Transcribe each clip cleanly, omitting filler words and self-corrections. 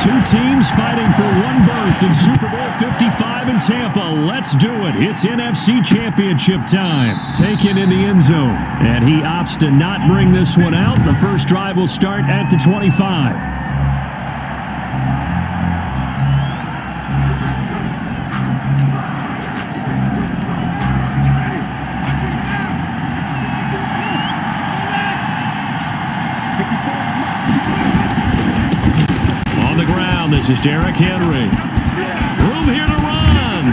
Two teams fighting for one berth in Super Bowl 55 in Tampa. Let's do it. It's NFC Championship time. Taken in the end zone. And he opts to not bring this one out. The first drive will start at the 25. This is Derrick Henry. Room here to run.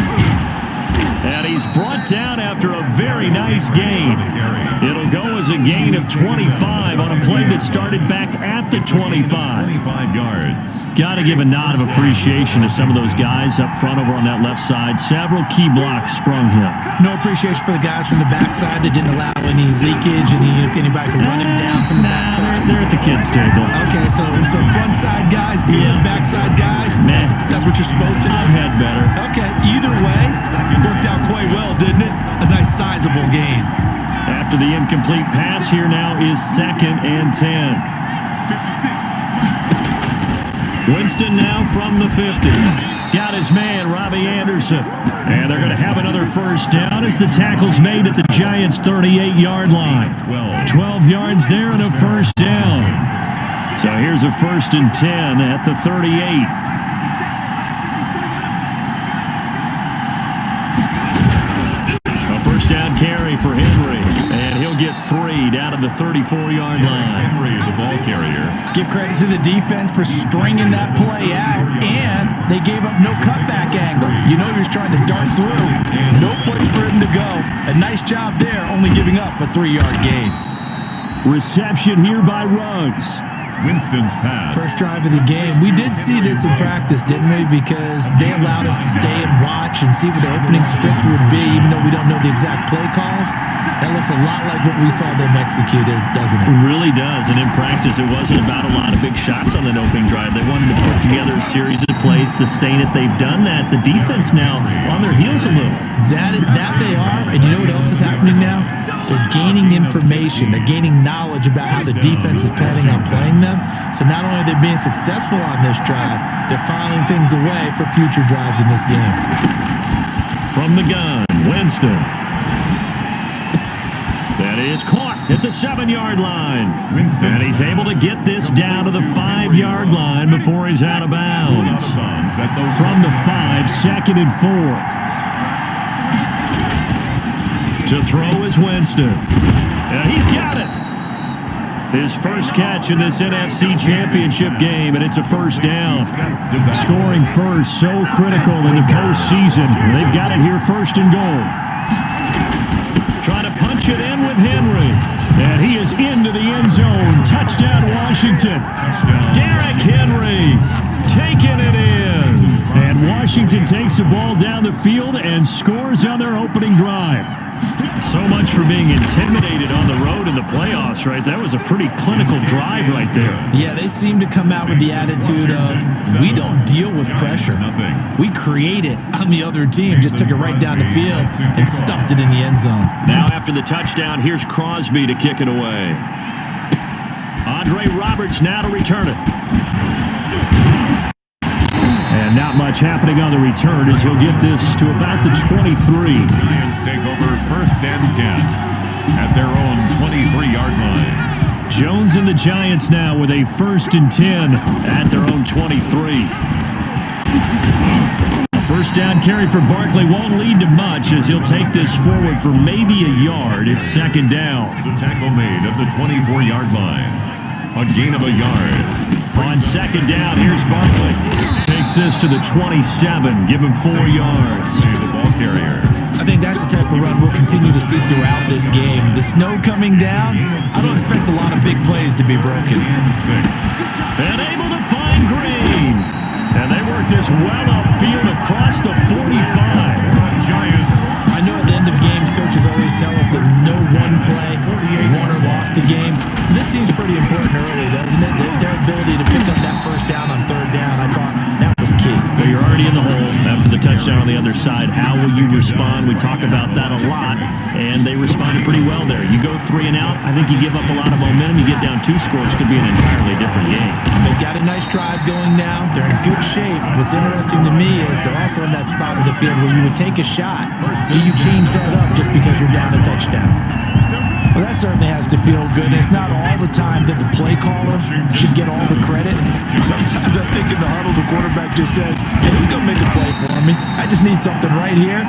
And he's brought down after a very nice gain. It'll go as a gain of 25 on a play that started back at the 25. 25 yards. Got to give a nod of appreciation to some of those guys up front over on that left side. Several key blocks sprung him. No appreciation for the guys from the backside that didn't allow any leakage, anybody could run him down from the backside. They're at the kids' table. Okay, so front side guys good, backside guys, man, that's what you're supposed to do. I've had better. Okay, either way, it worked out quite well, didn't it? A nice sizable gain. After the incomplete pass, here now is 2nd and 10. 56. Winston now from the 50. Got his man, Robbie Anderson. And they're going to have another first down as the tackle's made at the Giants' 38-yard line. 12 yards there and a first down. So here's a 1st and 10 at the 38. A first down carry for Henry. And he'll get 3 down to the 34-yard line. Henry, the ball carrier. Give credit to the defense for stringing that play out, and they gave up no cutback angle. You know he was trying to dart through. No place for him to go. A nice job there, only giving up a 3-yard gain. Reception here by Ruggs. Winston's pass. First drive of the game. We did see this in practice, didn't we? Because they allowed us to stay and watch and see what the opening script would be, even though we don't know the exact play calls. That looks a lot like what we saw them execute, doesn't it? It really does. And in practice, it wasn't about a lot of big shots on that opening drive. They wanted to put together a series of plays, sustain it. They've done that. The defense now on their heels a little. That they are. And you know what else is happening now? They're gaining information. They're gaining knowledge about how the defense is planning on playing them. So not only are they being successful on this drive, they're filing things away for future drives in this game. From the gun, Winston. That is caught at the 7-yard line. Winston. And he's able to get this down to the 5-yard line before he's out of bounds. From the 5, 2nd and 4. To throw is Winston. And he's got it. His first catch in this NFC Championship game, and it's a first down. Scoring first, so critical in the postseason. They've got it here, 1st and goal. Trying to punch it in with Henry. And he is into the end zone. Touchdown, Washington. Derrick Henry taking it in. And Washington takes the ball down the field and scores on their opening drive. So much for being intimidated on the road in the playoffs, right? That was a pretty clinical drive right there. Yeah, they seem to come out with the attitude of, we don't deal with pressure. We create it on the other team. Just took it right down the field and stuffed it in the end zone. Now after the touchdown, here's Crosby to kick it away. Andre Roberts now to return it. And not much happening on the return as he'll get this to about the 23. Lions take over 1st and 10 at their own 23-yard line. Jones and the Giants now with a 1st and 10 at their own 23. A first down carry for Barkley won't lead to much as he'll take this forward for maybe a yard. It's 2nd down. The tackle made at the 24-yard line. A gain of a yard. On 2nd down, here's Barkley. Takes this to the 27. Give him 4 yards. The ball carrier. I think that's the type of run we'll continue to see throughout this game. The snow coming down, I don't expect a lot of big plays to be broken. And able to find Green. And they work this well upfield across the 45. Giants. I know at the end of games, coaches always tell us that no one play won or lost a game. This seems pretty important early, doesn't it? Their ability to pick up that first down on 3rd down, I thought that was key. So you're already in the hole after the touchdown on the other side. How will you respond? We talk about that a lot, and they responded pretty well there. You go 3 and out, I think you give up a lot of momentum. You get down 2 scores, could be an entirely different game. So they've got a nice drive going now. They're in good shape. What's interesting to me is they're also in that spot of the field where you would take a shot. Do you change that up just because you're down a touchdown? Well, that certainly has to feel good. It's not all the time that the play caller should get all the credit. Sometimes I think in the huddle, the quarterback just says, hey, who's going to make a play for me? I just need something right here.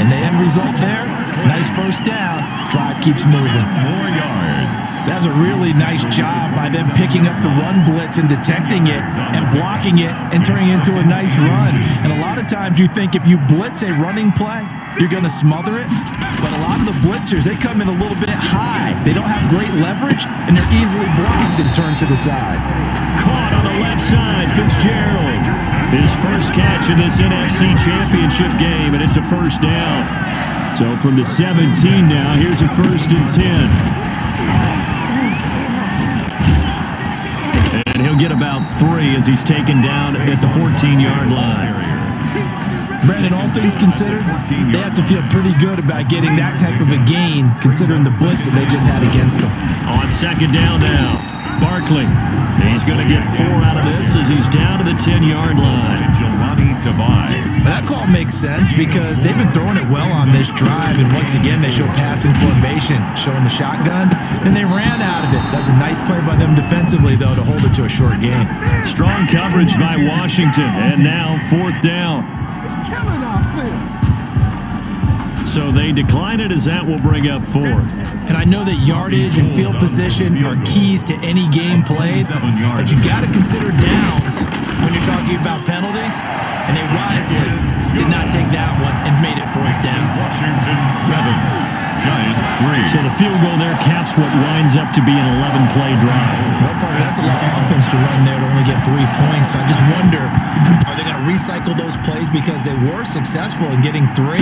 And the end result there, nice first down. Drive keeps moving. More yards. That's a really nice job by them picking up the run blitz and detecting it and blocking it and turning it into a nice run. And a lot of times you think if you blitz a running play, you're going to smother it. But a lot of the blitzers, they come in a little bit high. They don't have great leverage, and they're easily blocked and turned to the side. Caught on the left side, Fitzgerald. His first catch in this NFC Championship game, and it's a first down. So from the 17 now, here's a 1st and 10. And he'll get about 3 as he's taken down at the 14-yard line. Brandon, all things considered, they have to feel pretty good about getting that type of a gain, considering the blitz that they just had against them. On 2nd down now, Barkley. He's going to get 4 out of this as he's down to the 10-yard line. That call makes sense because they've been throwing it well on this drive, and once again, they show passing formation, showing the shotgun. Then they ran out of it. That's a nice play by them defensively, though, to hold it to a short gain. Strong coverage by Washington, and now 4th down. So they decline it as that will bring up 4th. And I know that yardage and field position are keys to any game played, but you got to consider downs when you're talking about penalties. And they wisely did not take that one and made it 4th down. Washington 7, Giants 3. So the field goal there caps what winds up to be an 11-play drive. Well, Parker, that's a lot of offense to run there to only get 3 points. So I just wonder, are they going to recycle those plays because they were successful in getting 3?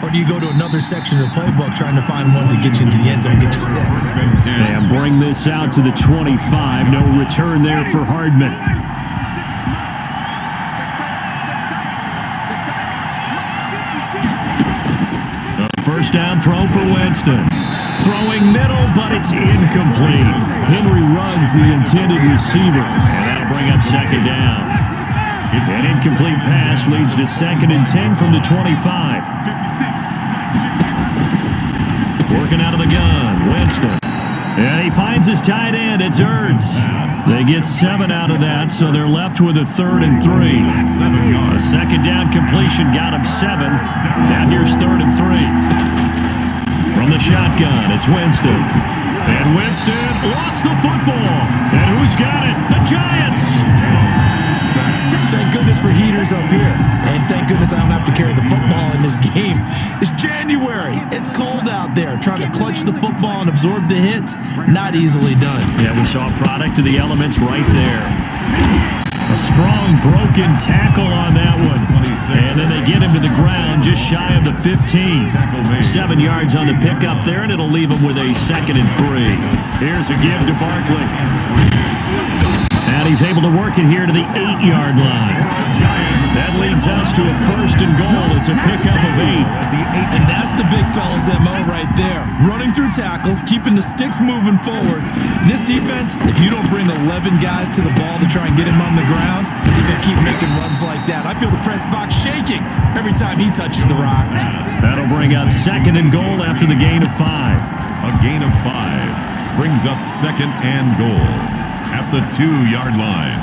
Or do you go to another section of the playbook trying to find ones that get you into the end zone, get you 6? And bring this out to the 25. No return there for Hardman. A 1st down throw for Winston. Throwing middle, but it's incomplete. Henry Ruggs, the intended receiver. And that'll bring up 2nd down. An incomplete pass leads to 2nd and 10 from the 25. Working out of the gun, Winston. And he finds his tight end. It's Ertz. They get 7 out of that, so they're left with a 3rd and 3. A 2nd down completion got him 7. Now here's 3rd and 3. From the shotgun, it's Winston. And Winston lost the football. And who's got it? The Giants. Thank goodness for heaters up here. And thank goodness I don't have to carry the football in this game. It's January. It's cold out there. Trying to clutch the football and absorb the hits, not easily done. Yeah, we saw a product of the elements right there. A strong broken tackle on that one. And then they get him to the ground just shy of the 15. 7 yards on the pickup there, and it'll leave him with a 2nd and 3. Here's a give to Barkley. And he's able to work it here to the 8-yard line. That leads us to a 1st and goal. It's a pickup of 8. And that's the big fella's MO right there. Running through tackles, keeping the sticks moving forward. This defense, if you don't bring 11 guys to the ball to try and get him on the ground, he's going to keep making runs like that. I feel the press box shaking every time he touches the rock. That'll bring up 2nd and goal after the gain of 5. A gain of 5 brings up 2nd and goal at the 2-yard line.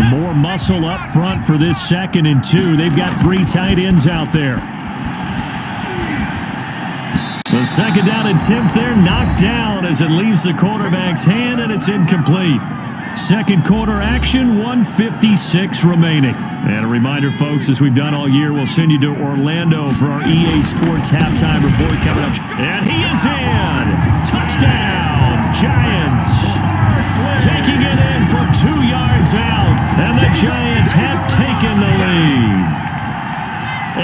More muscle up front for this 2nd and 2. They've got 3 tight ends out there. The 2nd down attempt there knocked down as it leaves the quarterback's hand, and it's incomplete. 2nd quarter action, 1:56 remaining. And a reminder, folks, as we've done all year, we'll send you to Orlando for our EA Sports halftime report coming up. And he is in! Touchdown, Giants! Taking it in for 2 yards out, and the Giants have taken the lead.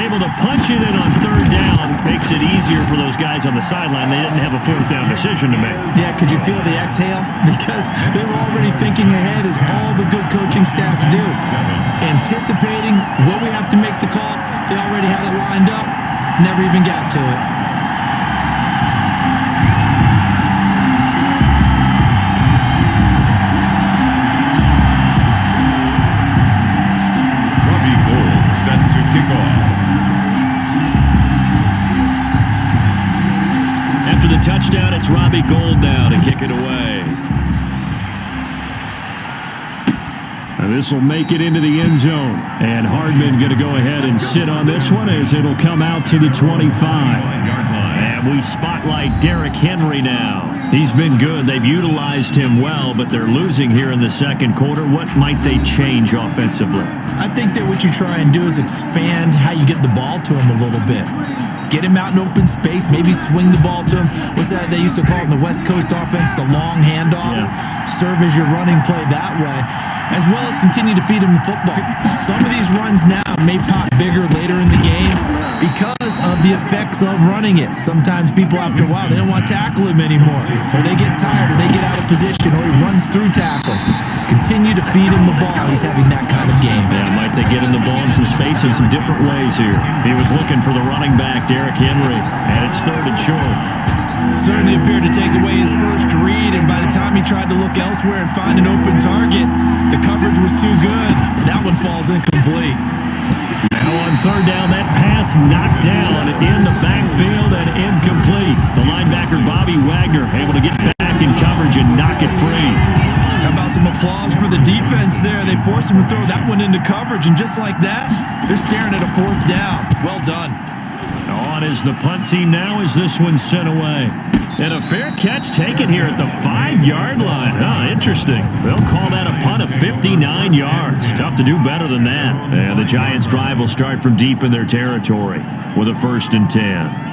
Able to punch it in on 3rd down, makes makes it easier for those guys on the sideline. They didn't have a fourth down decision to make. Yeah, could you feel the exhale? Because they were already thinking ahead, as all the good coaching staffs do. Anticipating what we have to make the call. They already had it lined up. Never even got to it. Set to kick off. After the touchdown, it's Robbie Gould now to kick it away. And this will make it into the end zone. And Hardman going to go ahead and sit on this one as it'll come out to the 25. And we spotlight Derrick Henry now. He's been good. They've utilized him well, but they're losing here in the second quarter. What might they change offensively? I think that what you try and do is expand how you get the ball to him a little bit. Get him out in open space, maybe swing the ball to him. What's that they used to call in the West Coast offense, the long handoff? Yeah. Serve as your running play that way, as well as continue to feed him the football. Some of these runs now may pop bigger later in the game because of the effects of running it. Sometimes people, after a while, they don't want to tackle him anymore, or they get tired, or they get out of position, or he runs through tackles. Continue to feed him the ball. He's having that kind of game. Yeah, might they get him the ball in some space in some different ways here. He was looking for the running back, Derrick Henry, and it's third and short. Certainly appeared to take away his first read, and by the time he tried to look elsewhere and find an open target, the coverage was too good. That one falls incomplete. Now on third down, that pass knocked down in the backfield and incomplete. The linebacker, Bobby Wagner, able to get back in coverage and knock it free. How about some applause for the defense there? They forced him to throw that one into coverage, and just like that, they're staring at a fourth down. Well done. On is the punt team now as this one's sent away. And a fair catch taken here at the 5-yard line. Interesting. They'll call that a punt of 59 yards. Tough to do better than that. And the Giants' drive will start from deep in their territory with a 1st and 10.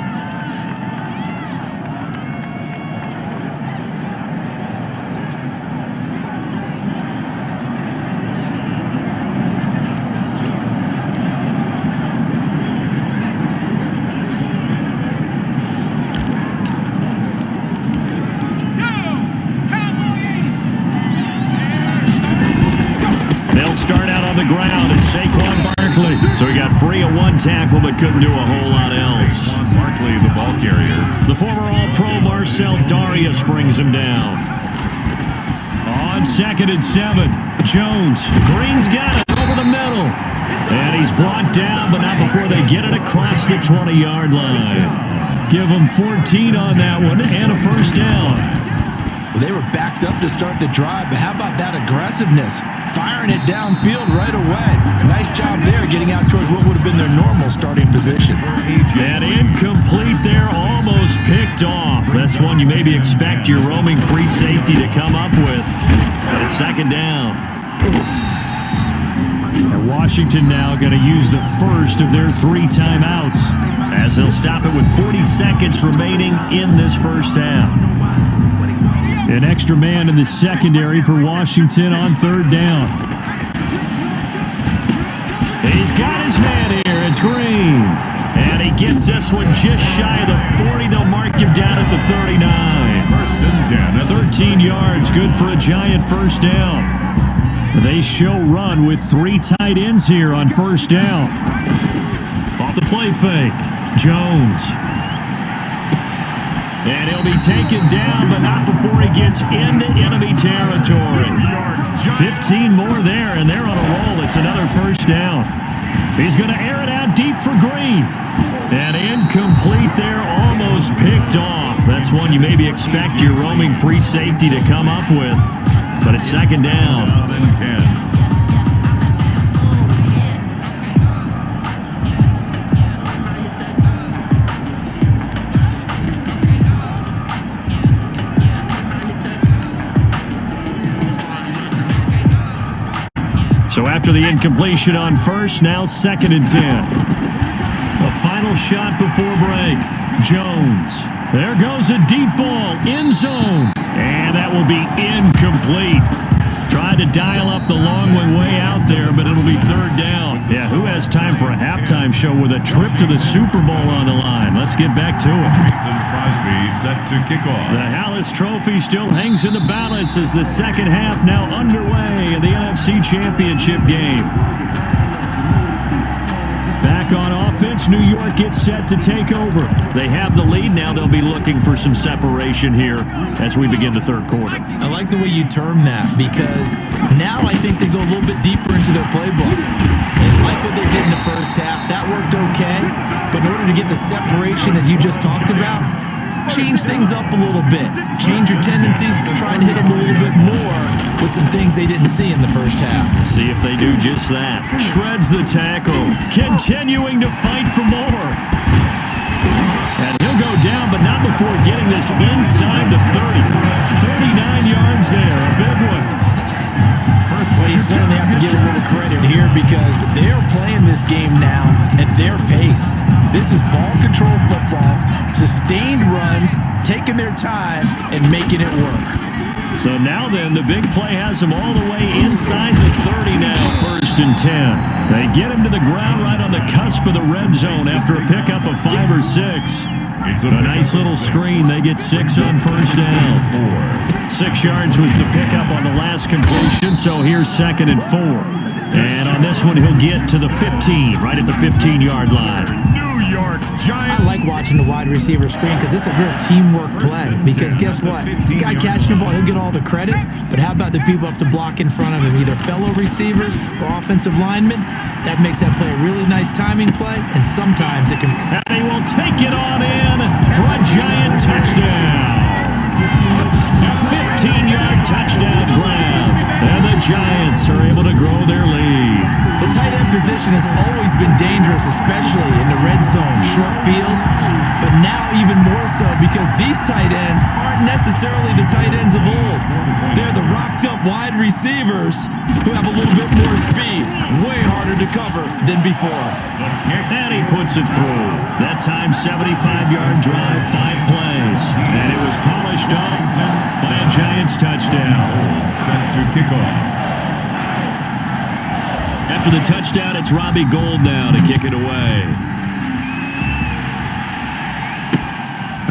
So he got free of one tackle, but couldn't do a whole lot else. Barkley, the ball carrier. The former All-Pro Marcel Darius brings him down. On 2nd and 7, Jones. Green's got it over the middle. And he's brought down, but not before they get it across the 20-yard line. Give him 14 on that one and a 1st down. Well, they were backed up to start the drive, but how about that aggressiveness? Firing it downfield right away. Nice job there getting out towards what would have been their normal starting position. And incomplete there, almost picked off. That's one you maybe expect your roaming free safety to come up with. But it's 2nd down. And Washington now going to use the first of their 3 timeouts as they'll stop it with 40 seconds remaining in this first half. An extra man in the secondary for Washington on 3rd down. He's got his man here. It's Green. And he gets this one just shy of the 40. They'll mark him down at the 39. 1st and 13 10. yards. Good for a Giant 1st down. They show run with 3 tight ends here on 1st down. Off the play fake. Jones. And he'll be taken down, but not before he gets into enemy territory. 15 more there, and they're on a roll. It's another 1st down. He's going to air it out deep for Green. And incomplete there, almost picked off. That's one you maybe expect your roaming free safety to come up with. But it's 2nd down. 10. So after the incompletion on 1st, now 2nd and 10. A final shot before break. Jones. There goes a deep ball. End zone. And that will be incomplete. Tried to dial up the long way out there, but it'll be third down. Yeah, who has time for a halftime show with a trip to the Super Bowl on the line? Let's get back to it. Mason Crosby set to kick off. The Hallis Trophy still hangs in the balance as the second half now underway in the NFC Championship game. Back on offense, New York gets set to take over. They have the lead. Now they'll be looking for some separation here as we begin the third quarter. I like the way you term that because now I think they go a little bit deeper into their playbook. They like what they did in the first half. That worked okay. But in order to get the separation that you just talked about, change things up a little bit. Change your tendencies, try and hit them a little bit more with some things they didn't see in the first half. See if they do just that. Shreds the tackle, continuing to fight for more. And he'll go down, but not before getting this inside the 30. 39 yards there, a big one. Well, you certainly have to give a little credit here because they're playing this game now at their pace. This is ball control football, sustained runs, taking their time, and making it work. So now then, the big play has them all the way inside the 30 now, 1st and 10. They get him to the ground right on the cusp of the red zone after a pickup of 5 or 6. A nice little screen. They get 6 on first down. 6 yards was the pickup on the last completion, so here's 2nd and 4. And on this one, he'll get to the 15, right at the 15-yard line. New York Giants. I like watching the wide receiver screen because it's a real teamwork play. Because guess what? The guy catching the ball, he'll get all the credit. But how about the people who have to block in front of him, either fellow receivers or offensive linemen? That makes that play a really nice timing play, and sometimes it can... And he will take it on in for a giant touchdown. A 15-yard touchdown grab. And the Giants are able to grow their lead. The tight end position has always been dangerous, especially in the red zone, short field. But now even more so because these tight ends aren't necessarily the tight ends of old. They're the rocked-up wide receivers who have a little bit more speed, way harder to cover than before. And he puts it through. That time, 75-yard drive, 5 plays. And it was polished off by a Giants touchdown. Set to kick off. After the touchdown, it's Robbie Gould now to kick it away.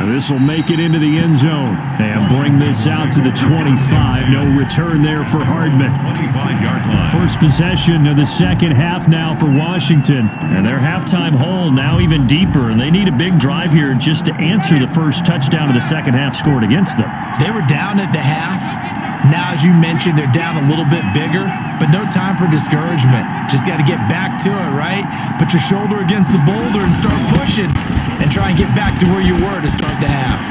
This will make it into the end zone and bring this out to the 25. No return there for Hardman. 25-yard line. First possession of the second half now for Washington. And their halftime hole now even deeper. And they need a big drive here just to answer the first touchdown of the second half scored against them. They were down at the half. Now, as you mentioned, they're down a little bit bigger, but no time for discouragement. Just got to get back to it, right? Put your shoulder against the boulder and start pushing and try and get back to where you were to start the half.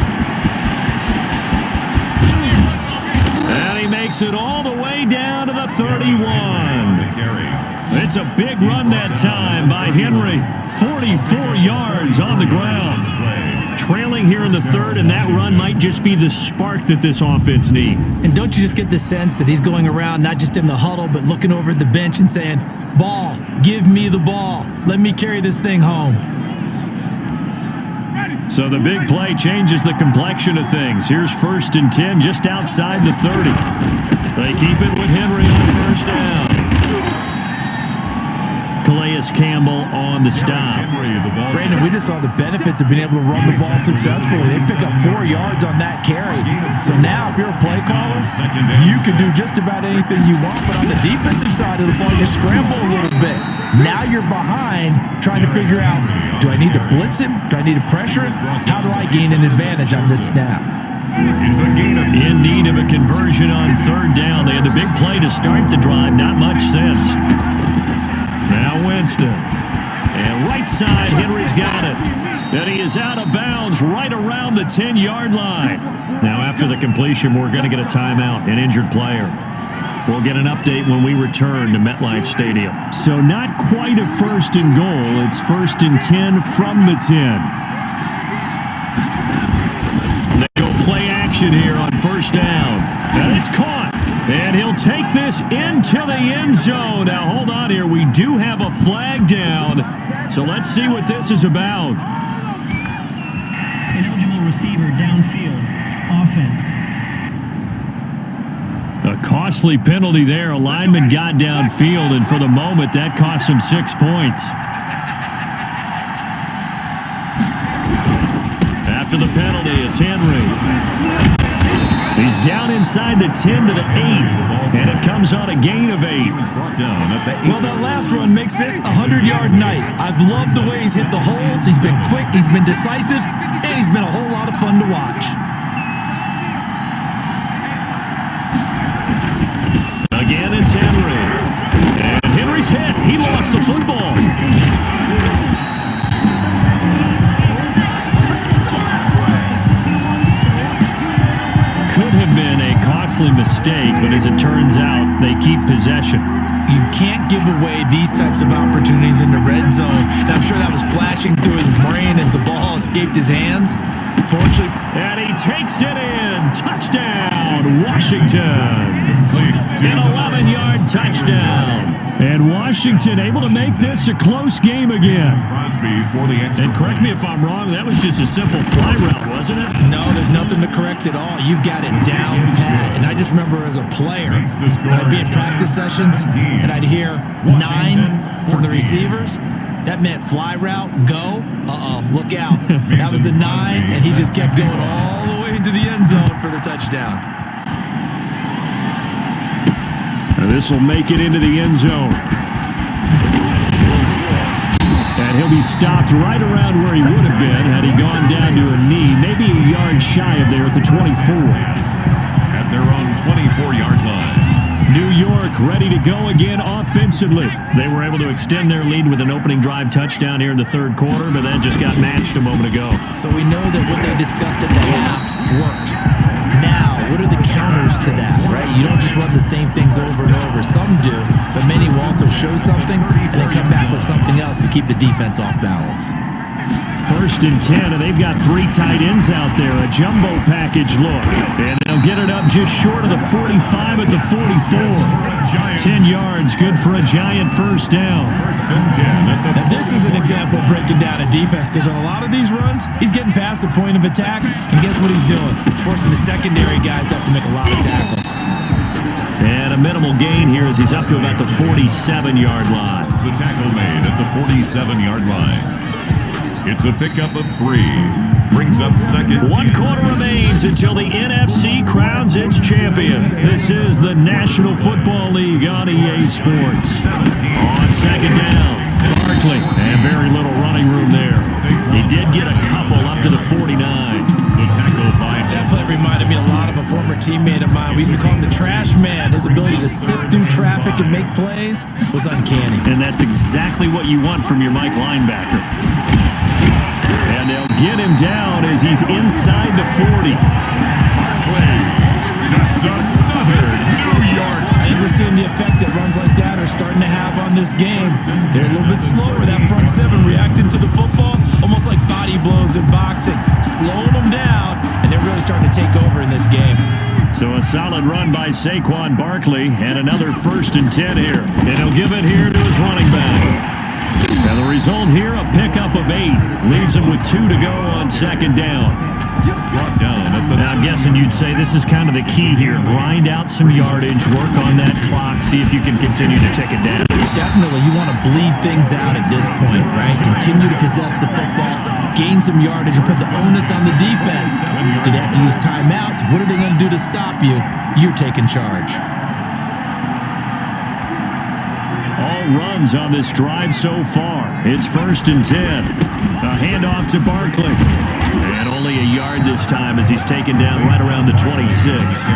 And he makes it all the way down to the 31. It's a big run that time by Henry. 44 yards on the ground. Trailing here in the third, and that run might just be the spark that this offense needs. And don't you just get the sense that he's going around not just in the huddle, but looking over at the bench and saying, ball, give me the ball. Let me carry this thing home. So the big play changes the complexion of things. Here's 1st and 10 just outside the 30. They keep it with Henry on first down. Calais Campbell on the stop. Brandon, we just saw the benefits of being able to run the ball successfully. They pick up 4 yards on that carry. So now, if you're a play caller, you can do just about anything you want. But on the defensive side of the ball, you scramble a little bit. Now you're behind, trying to figure out, do I need to blitz him? Do I need to pressure him? How do I gain an advantage on this snap? In need of a conversion on third down. They had the big play to start the drive. Not much sense. Now Winston. And right side, Henry's got it. And he is out of bounds right around the 10-yard line. Now after the completion, we're going to get a timeout, an injured player. We'll get an update when we return to MetLife Stadium. So not quite a 1st and goal. It's 1st and 10 from the 10. They go play action here on first down. And it's caught. And he'll take this into the end zone. Now, hold on here. We do have a flag down. So let's see what this is about. Ineligible receiver downfield. Offense. A Costly penalty there. A lineman got downfield, and for the moment, that cost him 6 points. After the penalty, it's Henry. He's down inside the 10 to the 8, and it comes on a gain of 8. Well, that last run makes this a 100-yard night. I've loved the way he's hit the holes. He's been quick, he's been decisive, and he's been a whole lot of fun to watch. Again, it's Henry. And Henry's hit. He lost the football. Could have been a costly mistake, but as it turns out, they keep possession. You can't give away these types of opportunities in the red zone. And I'm sure that was flashing through his brain as the ball escaped his hands. Fortunately, and he takes it in. Touchdown, Washington. An 11-yard touchdown. And Washington able to make this a close game again. And correct me if I'm wrong, that was just a simple fly route, wasn't it? No, there's nothing to correct at all. You've got it down pat. And I just remember as a player, when I'd be in practice sessions and I'd hear 9 from the receivers, that meant fly route, go. Look out. That was the 9, and he just kept going all the way into the end zone for the touchdown. And this will make it into the end zone. And he'll be stopped right around where he would have been had he gone down to a knee, maybe a yard shy of there at the 24. At their own 24-yard line. New York ready to go again offensively. They were able to extend their lead with an opening drive touchdown here in the third quarter, but that just got matched a moment ago. So we know that what they discussed at the half worked. Now, what are the counters to that, right? You don't just run the same things over and over. Some do, but many will also show something and then come back with something else to keep the defense off balance. 1st and 10, and they've got 3 tight ends out there. A jumbo package look. And they'll get it up just short of the 45 at the 44. 10 yards, good for a giant first down. Now, this is an example of breaking down a defense, because on a lot of these runs, he's getting past the point of attack, and guess what he's doing? Forcing the secondary guys to have to make a lot of tackles. And a minimal gain here as he's up to about the 47-yard line. The tackle made at the 47-yard line. It's a pickup of 3. Brings up second. 1 quarter remains until the NFC crowns its champion. This is the National Football League on EA Sports. On second down, Barkley. And very little running room there. He did get a couple up to the 49. The tackle by that play reminded me a lot of a former teammate of mine. We used to call him the trash man. His ability to sift through traffic and make plays was uncanny. And that's exactly what you want from your Mike linebacker. And they'll get him down as he's inside the 40. That's another New York. I think we're seeing the effect that runs like that are starting to have on this game. They're a little bit slower, that front 7 reacting to the football, almost like body blows in boxing, slowing them down, and they're really starting to take over in this game. So a solid run by Saquon Barkley, and another 1st and 10 here. And he'll give it here to his running back. And the result here, a pickup of 8. Leaves him with 2 to go on second down. Brought down at the... Now, I'm guessing you'd say this is kind of the key here. Grind out some yardage, work on that clock, see if you can continue to take it down. Definitely, you want to bleed things out at this point, right? Continue to possess the football, gain some yardage, and put the onus on the defense. Do they have to use timeouts? What are they going to do to stop you? You're taking charge. Runs on this drive so far. It's 1st and 10. A handoff to Barkley. And only a yard this time as he's taken down right around the 26.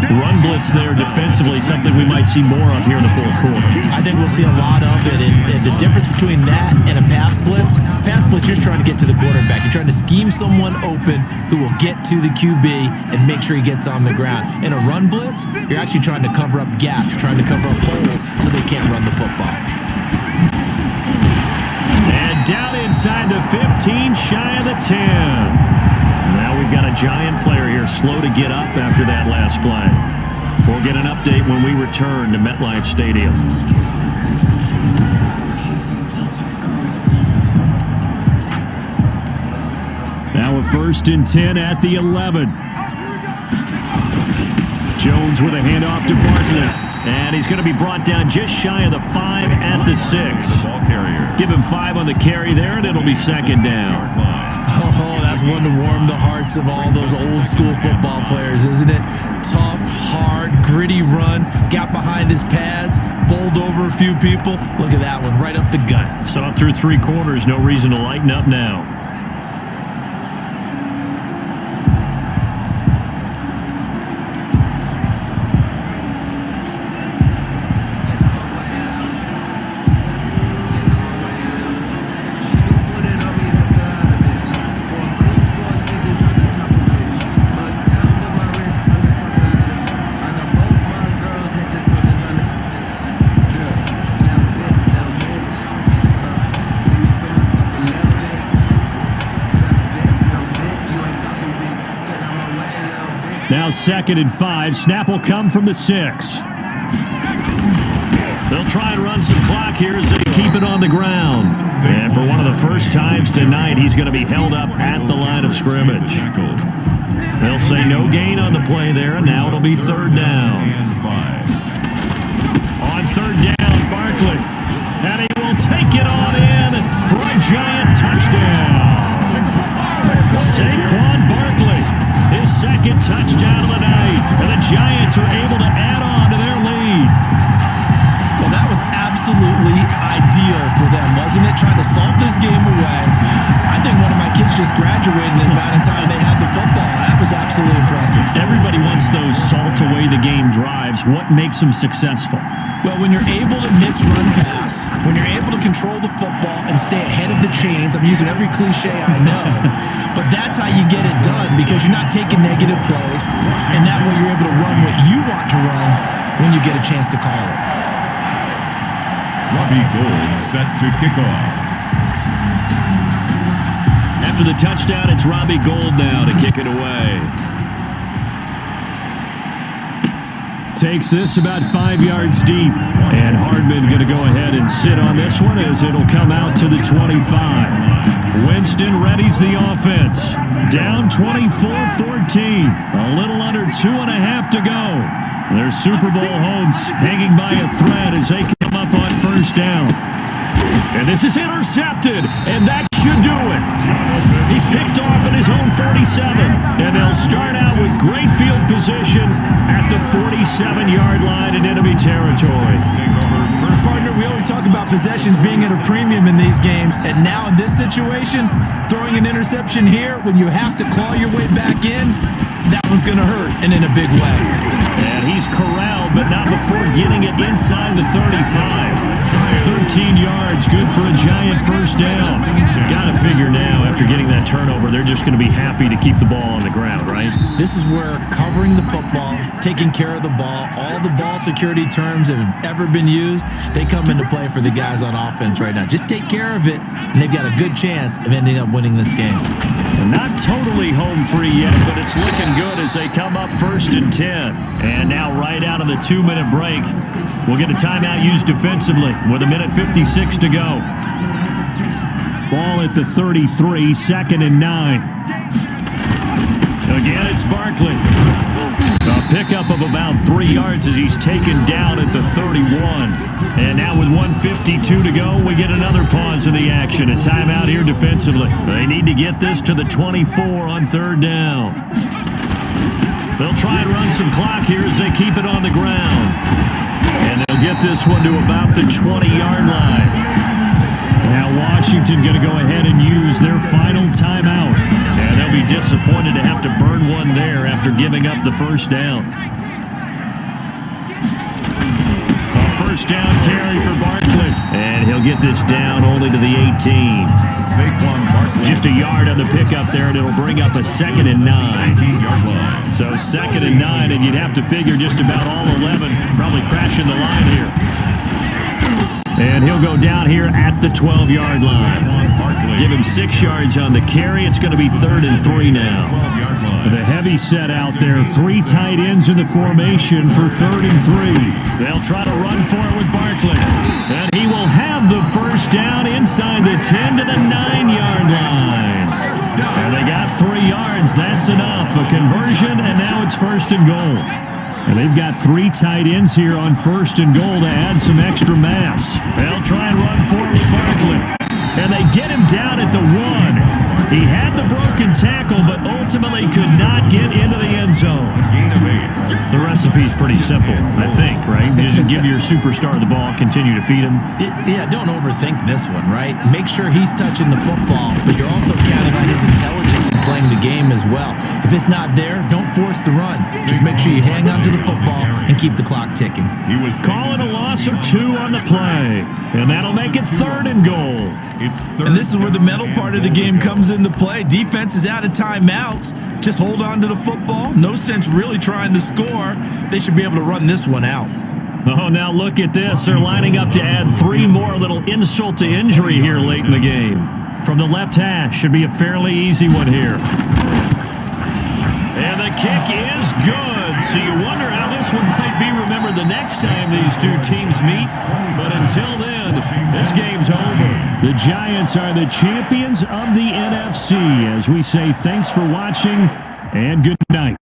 Run blitz there defensively, something we might see more of here in the 4th quarter. I think we'll see a lot of it. And the difference between that and a pass blitz, you're trying to get to the quarterback. You're trying to scheme someone open who will get to the QB and make sure he gets on the ground. In a run blitz, you're actually trying to cover up gaps. You're trying to cover up holes so they can't run the football. And down inside the 15, shy of the 10. Now we've got a giant player here, slow to get up after that last play. We'll get an update when we return to MetLife Stadium. Now a 1st and 10 at the 11. Jones with a handoff to Bartlett. And he's going to be brought down just shy of the 5 at the 6. Ball carrier. Give him 5 on the carry there, and it'll be second down. Oh, that's one to warm the hearts of all those old school football players, isn't it? Tough, hard, gritty run. Got behind his pads, bowled over a few people. Look at that one, right up the gut. Saw it through 3 quarters. No reason to lighten up now. Now 2nd and 5. Snap will come from the 6. They'll try and run some clock here as they keep it on the ground. And for one of the first times tonight, he's going to be held up at the line of scrimmage. They'll say no gain on the play there, and now it'll be 3rd down. On 3rd down, Bartlett. And he will take it on in for a giant touchdown. Saquon Barkley. His 2nd touchdown of the night, and the Giants are able to add on to their lead. Well, that was absolutely ideal for them, wasn't it? Trying to salt this game away. I think one of my kids just graduated in the amount of time they had the football. That was absolutely impressive. Everybody wants those salt away the game drives. What makes them successful? Well, when you're able to mix run pass, when you're able to control the football and stay ahead of the chains, I'm using every cliche I know, but that's how you get it done because you're not taking negative plays, and that way you're able to run what you want to run when you get a chance to call it. Robbie Gould set to kick off. After the touchdown, it's Robbie Gould now to kick it away. Takes this about 5 yards deep. And Hardman going to go ahead and sit on this one as it'll come out to the 25. Winston readies the offense. Down 24-14. A little under 2.5 to go. Their Super Bowl hopes hanging by a thread as they come up on 1st down. And this is intercepted, and that should do it. He's picked off at his own 47, and they'll start out with great field position at the 47-yard line in enemy territory. Partner, we always talk about possessions being at a premium in these games, and now in this situation, throwing an interception here when you have to claw your way back in, that one's going to hurt, and in a big way. And he's corralled, but not before getting it inside the 35. 13 yards, good for a giant 1st down. Got to figure now, after getting that turnover, they're just going to be happy to keep the ball on the ground, right? This is where covering the football, taking care of the ball, all the ball security terms that have ever been used, they come into play for the guys on offense right now. Just take care of it, and they've got a good chance of ending up winning this game. Not totally home free yet, but it's looking good as they come up 1st and 10. And now right out of the 2-minute break, we'll get a timeout used defensively with 1:56 to go. Ball at the 33, 2nd and 9. Again, it's Barkley. A pickup of about 3 yards as he's taken down at the 31. And now with 1:52 to go, we get another pause in the action. A timeout here defensively. They need to get this to the 24 on 3rd down. They'll try and run some clock here as they keep it on the ground. And they'll get this one to about the 20-yard line. Now Washington going to go ahead and use their final timeout. And they'll be disappointed to have to burn one there after giving up the 1st down. A 1st down carry for Bartlett. And he'll get this down only to the 18. Saquon Barkley. Just a yard on the pickup there, and it'll bring up a 2nd and 9. 19-yard line. So 2nd and 9, and you'd have to figure just about all 11 probably crashing the line here. And he'll go down here at the 12-yard line. Give him 6 yards on the carry. It's going to be 3rd and 3 now. The heavy set out there. 3 tight ends in the formation for 3rd and 3. They'll try to run for it with Barkley. And he will have the 1st down inside the 10 to the 9-yard line. And they got 3 yards. That's enough. A conversion, and now it's 1st and goal. And they've got 3 tight ends here on 1st and goal to add some extra mass. They'll try and run forward Barkley. And they get him down at the 1. He had the broken tackle, but ultimately could not get into the end zone. Gain of 8. The recipe's pretty simple, I think, right? Just give your superstar the ball, continue to feed him. Yeah, don't overthink this one, right? Make sure he's touching the football, but you're also counting on his intelligence in playing the game as well. If it's not there, don't force the run. Just make sure you hang on to the football and keep the clock ticking. He was calling a loss of 2 on the play, and that'll make it 3rd and goal. It's 3rd. And this is where the mental part of the game comes into play. Defense is out of timeouts. Just hold on to the football. No sense really trying to score. They should be able to run this one out. Oh, now look at this. They're lining up to add 3 more, little insult to injury here late in the game. From the left hash, should be a fairly easy one here. And the kick is good. So you wonder how this one might be remembered the next time these two teams meet. But until then, this game's over. The Giants are the champions of the NFC. As we say, thanks for watching and good night.